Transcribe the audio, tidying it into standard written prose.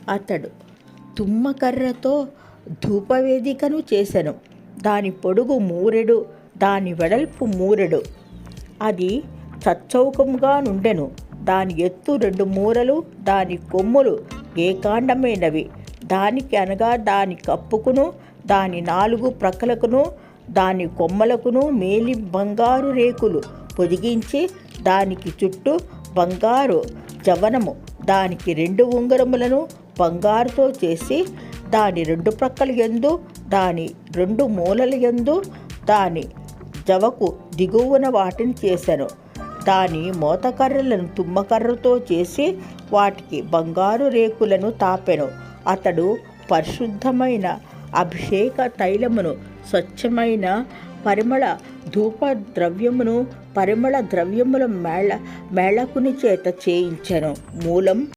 అతడు తుమ్మకర్రతో ధూపవేదికను చేసెను. దాని పొడుగు మూరెడు, దాని వెడల్పు మూరెడు. అది చచ్చౌకముగా నుండెను. దాని ఎత్తు 2 మూరలు, దాని కొమ్ములు ఏకాండమైనవి. దానికి అనగా దాని కప్పుకును, దాని 4 ప్రక్కలకును, దాని కొమ్మలకును మేలి బంగారు రేకులు పొదిగించి, దానికి చుట్టూ బంగారు జవనము, దానికి 2 ఉంగరములను బంగారుతో చేసి, దాని 2 ప్రక్కల యందు, దాని 2 మూలల యందు, దాని జవకు దిగువన వాటిని చేశాను. దాని మోతకర్రలను తుమ్మకర్రతో చేసి వాటికి బంగారు రేకులను తాపెను. అతడు పరిశుద్ధమైన అభిషేక తైలమును, స్వచ్ఛమైన పరిమళ ధూప ద్రవ్యమును, పరిమళ ద్రవ్యముల మేళకుని చేత చేయించెను. మూలం